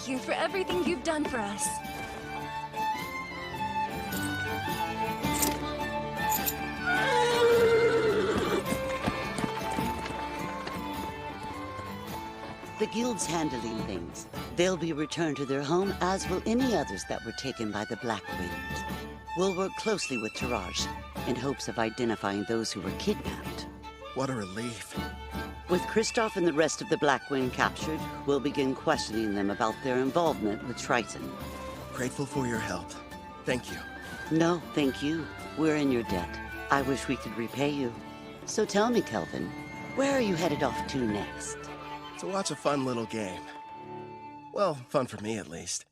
thank you for everything you've done for us. The guild's handling things. They'll be returned to their home, as will any others that were taken by the Black Winds. We'll work closely with Taraj, in hopes of identifying those who were kidnapped. What a relief. With Kristoff and the rest of the Black Wind captured, we'll begin questioning them about their involvement with Triton. Grateful for your help. Thank you. No, thank you. We're in your debt. I wish we could repay you. So tell me, Kelvin, where are you headed off to next? To watch a fun little game. Well, fun for me at least.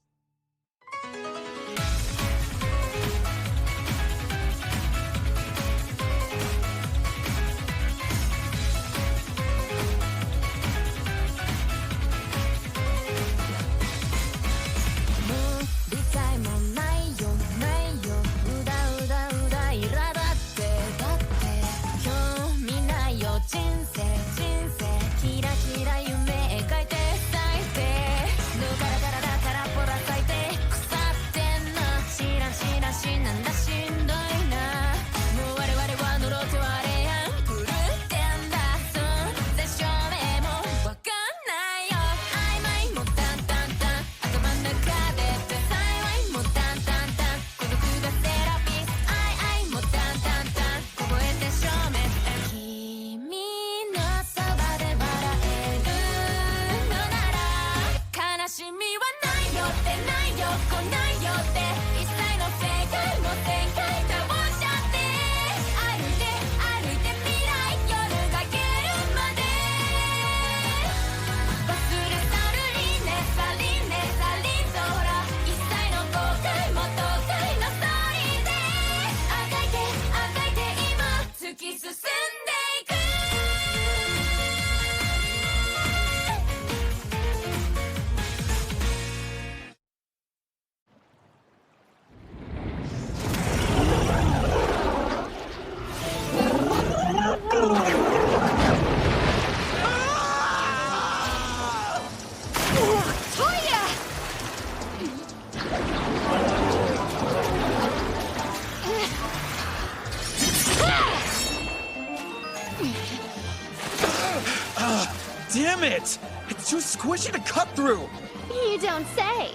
Damn it! It's too squishy to cut through! You don't say.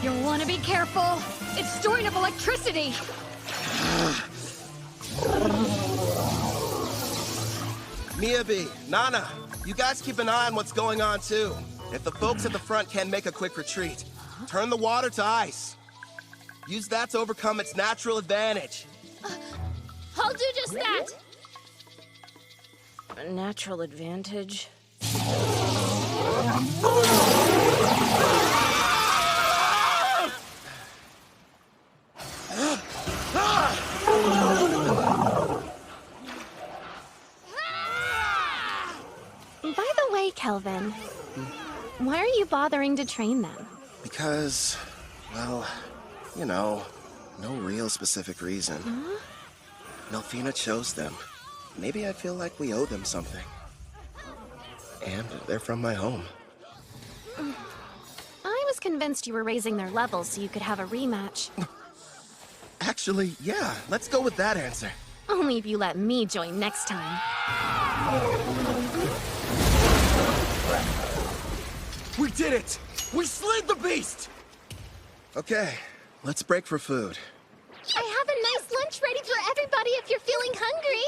You'll want to be careful. It's storing up electricity. Miyabi, Nana, you guys keep an eye on what's going on too. If the folks at the front can't make a quick retreat, turn the water to ice. Use that to overcome its natural advantage. I'll do just that. A natural advantage? By the way, Kelvin, why are you bothering to train them? Because, well, you know, no real specific reason. Melfina chose them. Maybe I feel like we owe them something. And they're from my home. I was convinced you were raising their levels so you could have a rematch. Actually, yeah, let's go with that answer. Only if you let me join next time. We did it! We slayed the beast! Okay, let's break for food. I have a nice lunch ready for everybody if you're feeling hungry.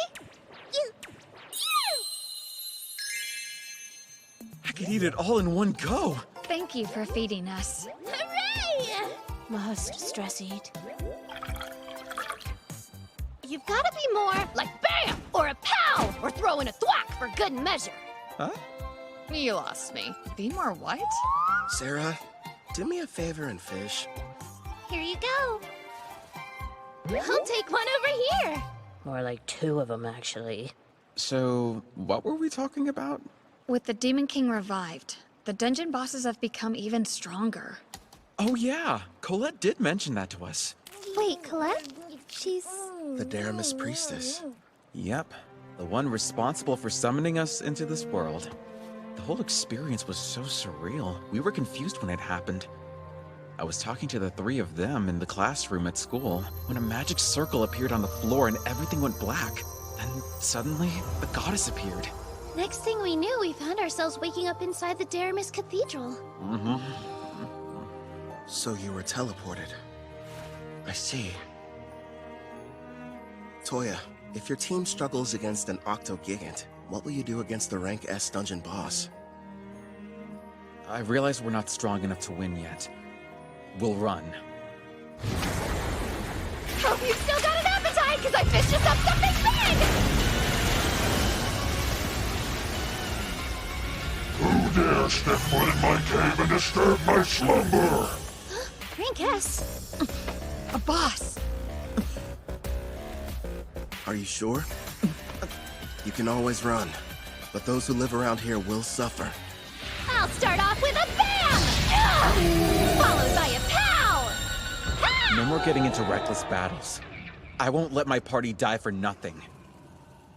I could eat it all in one go! Thank you for feeding us. Hooray! Must stress eat. You've got to be more like BAM! Or a POW! Or throw in a thwack for good measure. Huh? You lost me. Be more what? Sarah, do me a favor and fish. Here you go. I'll take one over here. More like two of them, actually. So, what were we talking about? With the Demon King revived, the dungeon bosses have become even stronger. Oh yeah, Colette did mention that to us. Wait, Colette? She's... The Daramis priestess. Yep, the one responsible for summoning us into this world. The whole experience was so surreal. We were confused when it happened. I was talking to the three of them in the classroom at school when a magic circle appeared on the floor and everything went black. Then suddenly, the goddess appeared. Next thing we knew, we found ourselves waking up inside the Daramis Cathedral. So you were teleported. I see. Toya, if your team struggles against an Octo-Gigant, what will you do against the Rank S dungeon boss? I realize we're not strong enough to win yet. We'll run. Hope you've still got an appetite, because I fished us up something big! Who dare step foot in my cave and disturb my slumber? Rank S. A boss! Are you sure? You can always run, but those who live around here will suffer. I'll start off with a BAM! Ugh! Followed by a POW! Pow! No more getting into reckless battles. I won't let my party die for nothing.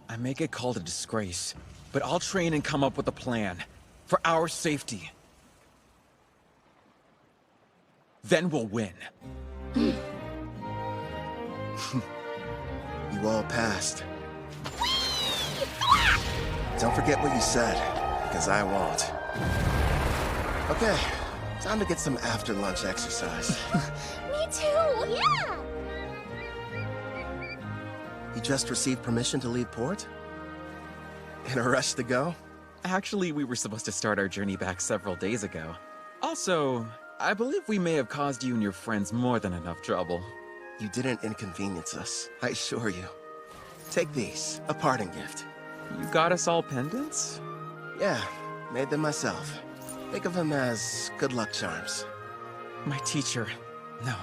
I may get called a disgrace, but I'll train and come up with a plan. For our safety. Then we'll win. You all passed. Don't forget what you said, because I won't. Okay, time to get some after-lunch exercise. Me too! Yeah! You just received permission to leave port? In a rush to go? Actually, we were supposed to start our journey back several days ago. Also, I believe we may have caused you and your friends more than enough trouble. You didn't inconvenience us, I assure you. Take these, a parting gift. You got us all pendants? Yeah, made them myself. Think of them as good luck charms. My teacher, no,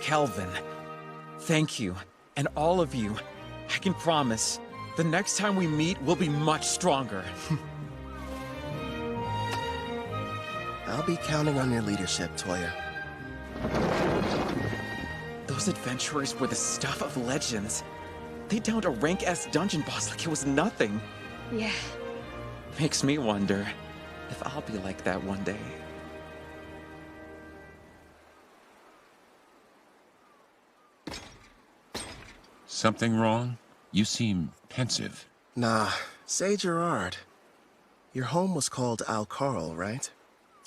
Kelvin. Thank you, and all of you. I can promise, the next time we meet, we'll be much stronger. I'll be counting on your leadership, Toya. Those adventurers were the stuff of legends. They downed a rank S dungeon boss like it was nothing. Yeah. Makes me wonder if I'll be like that one day. Something wrong? You seem pensive. Nah, say Gerard. Your home was called Alcarl, right?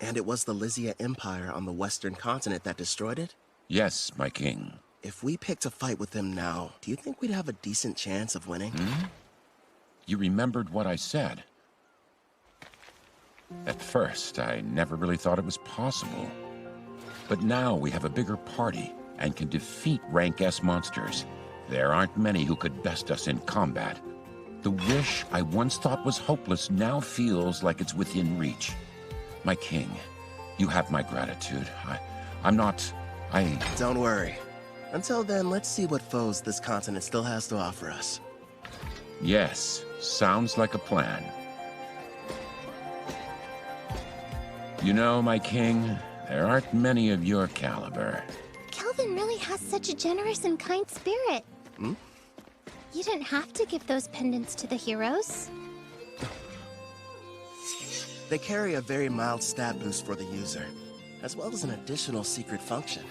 And it was the Lysia Empire on the western continent that destroyed it? Yes, my king. If we picked a fight with them now, do you think we'd have a decent chance of winning? You remembered what I said. At first, I never really thought it was possible. But now we have a bigger party and can defeat Rank S monsters. There aren't many who could best us in combat. The wish I once thought was hopeless now feels like it's within reach. My king, you have my gratitude. Don't worry. Until then, let's see what foes this continent still has to offer us. Yes, sounds like a plan. You know, my king, there aren't many of your caliber. Kelvin really has such a generous and kind spirit. You didn't have to give those pendants to the heroes. They carry a very mild stat boost for the user, as well as an additional secret function.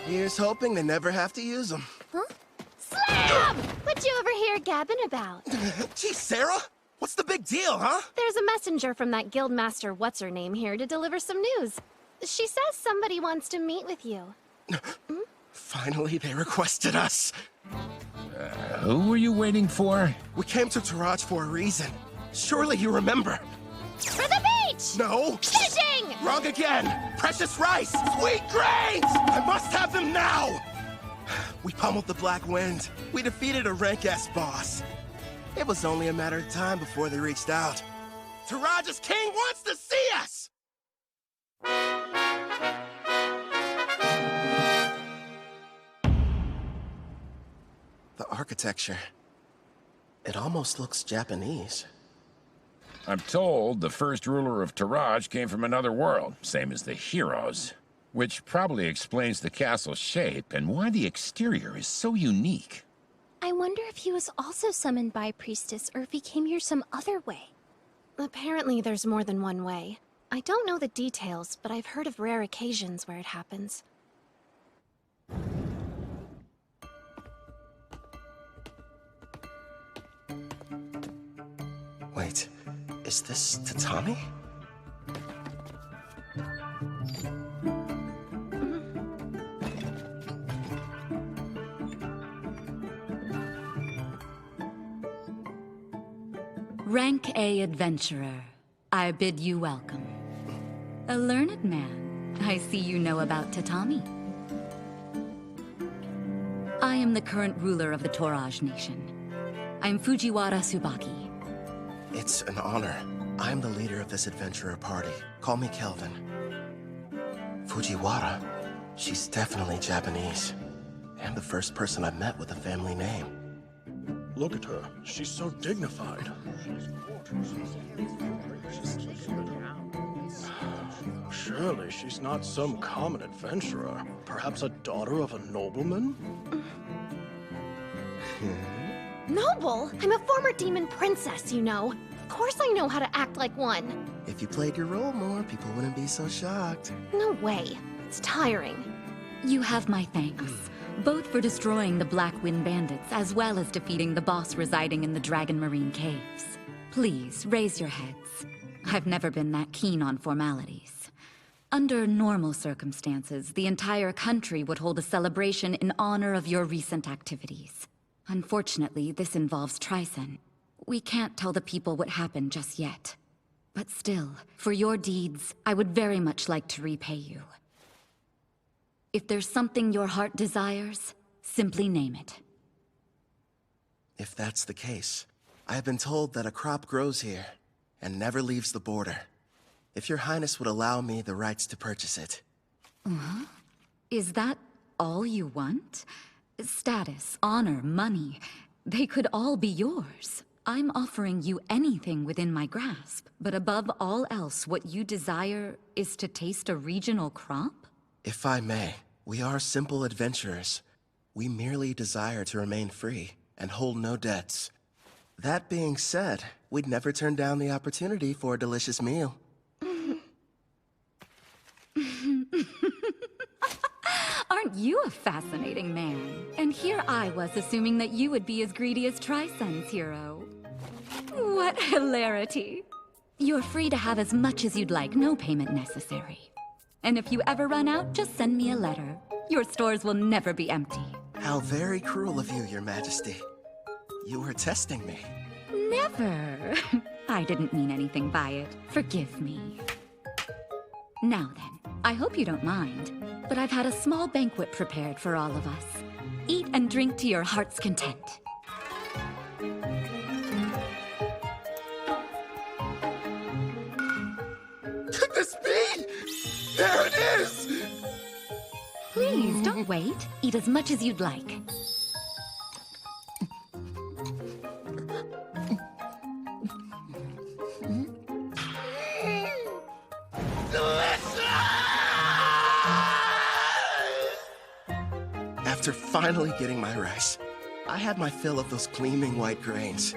Here's hoping they never have to use them. Huh? Slam! What'd you overhear gabbing about? Gee, Sarah! What's the big deal, huh? There's a messenger from that guildmaster what's-her-name here to deliver some news. She says somebody wants to meet with you. Finally, they requested us. Who were you waiting for? We came to Taraj for a reason. Surely you remember. For the beach! No! Fishing! Wrong again! Precious rice! Sweet grains! I must have them now! We pummeled the Black Wind. We defeated a Rank S boss. It was only a matter of time before they reached out. Taraj's king wants to see us! The architecture. It almost looks Japanese. I'm told the first ruler of Taraj came from another world, same as the heroes. Which probably explains the castle's shape and why the exterior is so unique. I wonder if he was also summoned by a priestess or if he came here some other way. Apparently there's more than one way. I don't know the details, but I've heard of rare occasions where it happens. Wait, is this tatami? Rank A adventurer, I bid you welcome. A learned man, I see you know about tatami. I am the current ruler of the Tourage Nation. I'm Fujiwara Tsubaki. It's an honor. I'm the leader of this adventurer party. Call me Kelvin. Fujiwara? She's definitely Japanese. And the first person I've met with a family name. Look at her. She's so dignified. Surely she's not some common adventurer. Perhaps a daughter of a nobleman? Noble? I'm a former demon princess, you know. Of course I know how to act like one. If you played your role more, people wouldn't be so shocked. No way. It's tiring. You have my thanks, both for destroying the Black Wind Bandits as well as defeating the boss residing in the Dragon Marine Caves. Please, raise your heads. I've never been that keen on formalities. Under normal circumstances, the entire country would hold a celebration in honor of your recent activities. Unfortunately, this involves Tricen. We can't tell the people what happened just yet. But still, for your deeds, I would very much like to repay you. If there's something your heart desires, simply name it. If that's the case, I have been told that a crop grows here and never leaves the border. If your highness would allow me the rights to purchase it. Is that all you want? Status, honor, money, they could all be yours. I'm offering you anything within my grasp, but above all else, what you desire is to taste a regional crop? If I may, we are simple adventurers. We merely desire to remain free and hold no debts. That being said, we'd never turn down the opportunity for a delicious meal. Aren't you a fascinating man? And here I was assuming that you would be as greedy as Tricen's hero. What hilarity. You're free to have as much as you'd like, no payment necessary. And if you ever run out, just send me a letter. Your stores will never be empty. How very cruel of you, Your Majesty. You were testing me. Never. I didn't mean anything by it. Forgive me. Now then, I hope you don't mind, but I've had a small banquet prepared for all of us. Eat and drink to your heart's content. Could this be? There it is! Please, don't wait. Eat as much as you'd like. After finally getting my rice, I had my fill of those gleaming white grains.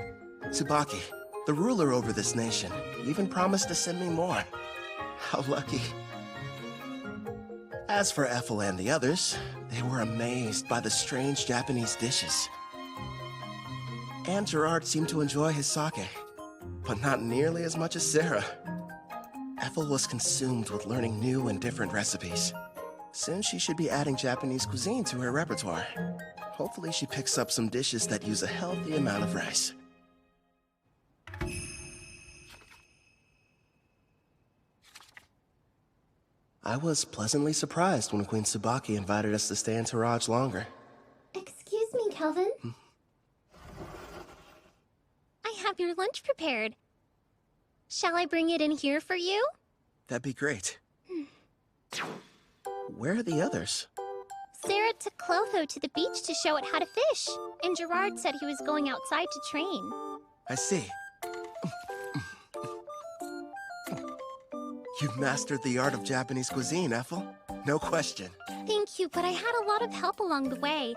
Tsubaki, the ruler over this nation, even promised to send me more. How lucky. As for Ethel and the others, they were amazed by the strange Japanese dishes. And Gerard seemed to enjoy his sake, but not nearly as much as Sarah. Ethel was consumed with learning new and different recipes. Soon she should be adding Japanese cuisine to her repertoire. Hopefully she picks up some dishes that use a healthy amount of rice. I was pleasantly surprised when Queen Tsubaki invited us to stay in Tourage longer. Excuse me, Kelvin. I have your lunch prepared. Shall I bring it in here for you? That'd be great. Where are the others? Sarah took Clotho to the beach to show it how to fish, and Gerard said he was going outside to train. I see. You've mastered the art of Japanese cuisine, Ethel. No question. Thank you, but I had a lot of help along the way.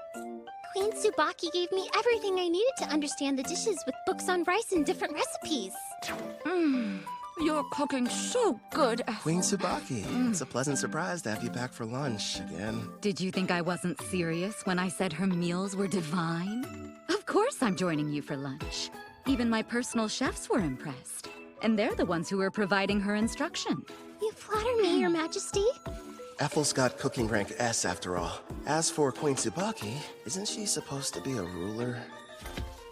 Queen Tsubaki gave me everything I needed to understand the dishes with books on rice and different recipes. You're cooking so good, Ethel. Queen Tsubaki, it's a pleasant surprise to have you back for lunch again. Did you think I wasn't serious when I said her meals were divine? Of course I'm joining you for lunch. Even my personal chefs were impressed. And they're the ones who were providing her instruction. You flatter me, Your Majesty. Ethel's got cooking rank S after all. As for Queen Tsubaki, isn't she supposed to be a ruler?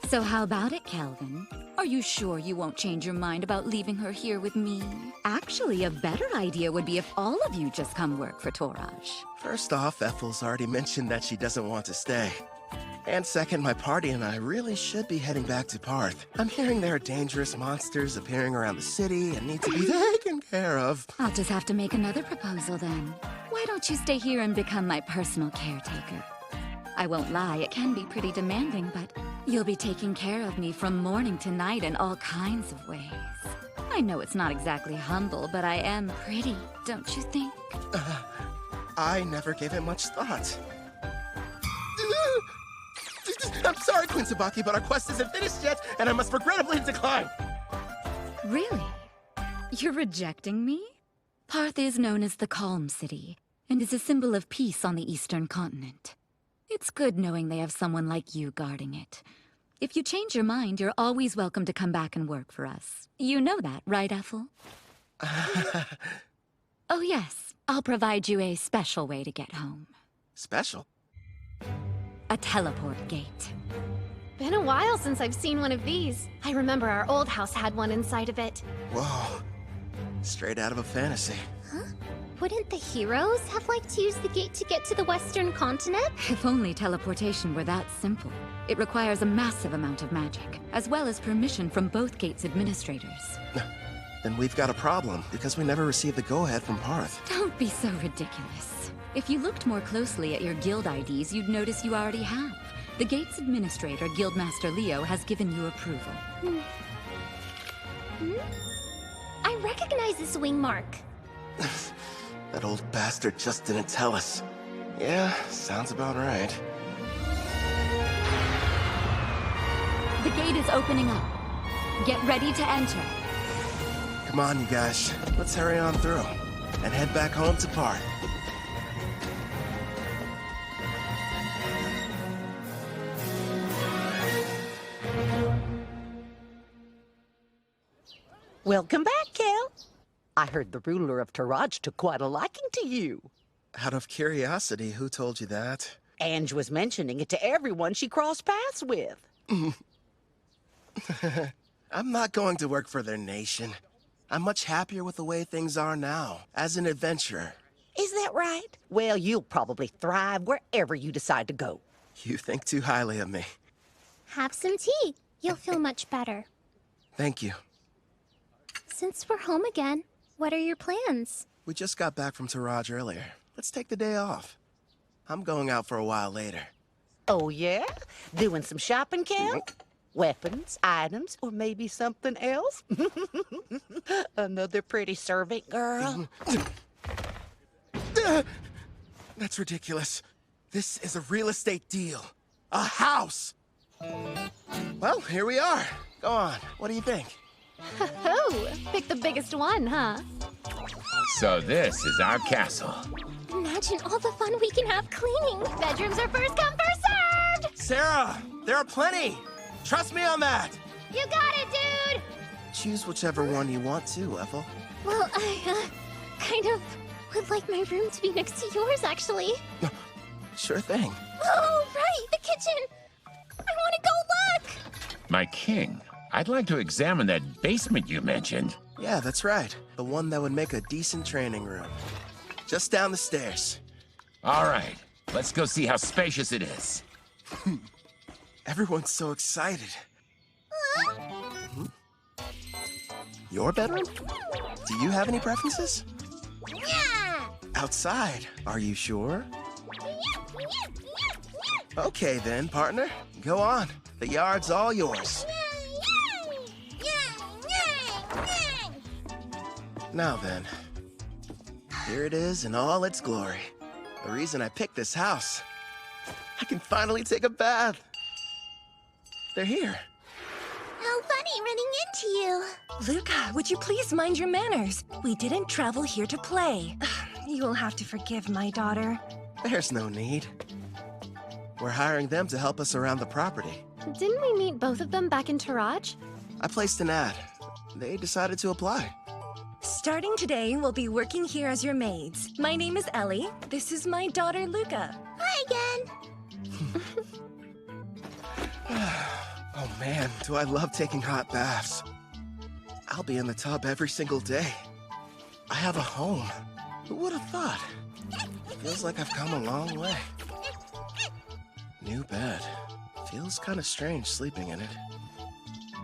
So how about it, Calvin? Are you sure you won't change your mind about leaving her here with me? Actually, a better idea would be if all of you just come work for Toraj. First off, Ethel's already mentioned that she doesn't want to stay. And second, my party and I really should be heading back to Parth. I'm hearing there are dangerous monsters appearing around the city and need to be taken care of. I'll just have to make another proposal then. Why don't you stay here and become my personal caretaker? I won't lie, it can be pretty demanding, but you'll be taking care of me from morning to night in all kinds of ways. I know it's not exactly humble, but I am pretty, don't you think? I never gave it much thought. I'm sorry, Queen Tsubaki, but our quest isn't finished yet, and I must regrettably decline. Really? You're rejecting me? Parth is known as the Calm City, and is a symbol of peace on the Eastern continent. It's good knowing they have someone like you guarding it. If you change your mind, you're always welcome to come back and work for us. You know that, right, Ethel? Oh yes, I'll provide you a special way to get home. Special? A teleport gate. Been a while since I've seen one of these. I remember our old house had one inside of it. Whoa. Straight out of a fantasy. Huh? Wouldn't the heroes have liked to use the gate to get to the Western continent? If only teleportation were that simple. It requires a massive amount of magic, as well as permission from both gate's administrators. Then we've got a problem, because we never received the go-ahead from Parth. Don't be so ridiculous. If you looked more closely at your guild IDs, you'd notice you already have. The gate's administrator, Guildmaster Leo, has given you approval. I recognize this wing mark. That old bastard just didn't tell us. Yeah, sounds about right. The gate is opening up. Get ready to enter. Come on, you guys. Let's hurry on through and head back home to Parth. Welcome back, Cal. I heard the ruler of Toraj took quite a liking to you. Out of curiosity, who told you that? Ange was mentioning it to everyone she crossed paths with. I'm not going to work for their nation. I'm much happier with the way things are now, as an adventurer. Is that right? Well, you'll probably thrive wherever you decide to go. You think too highly of me. Have some tea. You'll feel much better. Thank you. Since we're home again, what are your plans? We just got back from Toraj earlier. Let's take the day off. I'm going out for a while later. Oh, yeah? Doing some shopping, Cal? Weapons, items, or maybe something else? Another pretty servant girl? That's ridiculous. This is a real estate deal. A house! Well, here we are. Go on. What do you think? Oh, pick the biggest one, huh? So this is our castle. Imagine all the fun we can have cleaning. Bedrooms are first come, first served! Sarah, there are plenty. Trust me on that. You got it, dude! Choose whichever one you want to, Ethel. Well, I, kind of would like my room to be next to yours, actually. Sure thing. Oh, right, the kitchen! I want to go look! My king, I'd like to examine that basement you mentioned. Yeah, that's right. The one that would make a decent training room. Just down the stairs. All right, let's go see how spacious it is. Everyone's so excited. Your bedroom? Do you have any preferences? Yeah! Outside, are you sure? Okay then, partner. Go on. The yard's all yours. Now then, here it is in all its glory. The reason I picked this house. I can finally take a bath. They're here. How funny running into you. Luca, would you please mind your manners? We didn't travel here to play. You will have to forgive my daughter. There's no need. We're hiring them to help us around the property. Didn't we meet both of them back in Taraj? I placed an ad. They decided to apply. Starting today, we'll be working here as your maids. My name is Ellie. This is my daughter, Luca. Hi again. Oh man, do I love taking hot baths. I'll be in the tub every single day. I have a home. Who would have thought? Feels like I've come a long way. New bed. Feels kind of strange sleeping in it.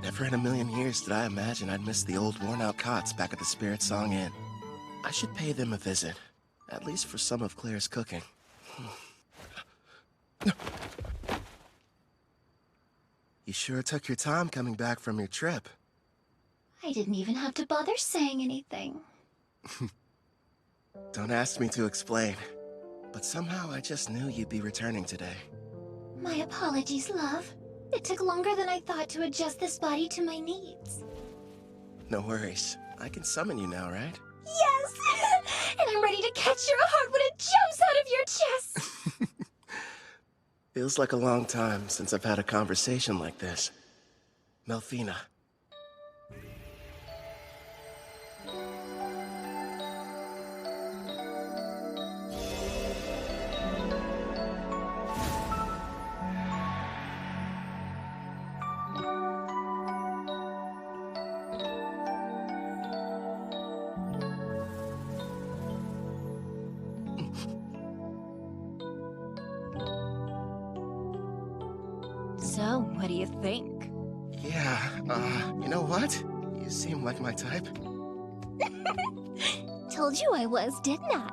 Never in a million years did I imagine I'd miss the old worn-out cots back at the Spirit Song Inn. I should pay them a visit, at least for some of Claire's cooking. You sure took your time coming back from your trip. I didn't even have to bother saying anything. Don't ask me to explain, but somehow I just knew you'd be returning today. My apologies, love. It took longer than I thought to adjust this body to my needs. No worries. I can summon you now, right? Yes! And I'm ready to catch your heart when it jumps out of your chest! Feels like a long time since I've had a conversation like this. Melfina. So, what do you think? Yeah, you know what? You seem like my type. Told you I was, didn't I?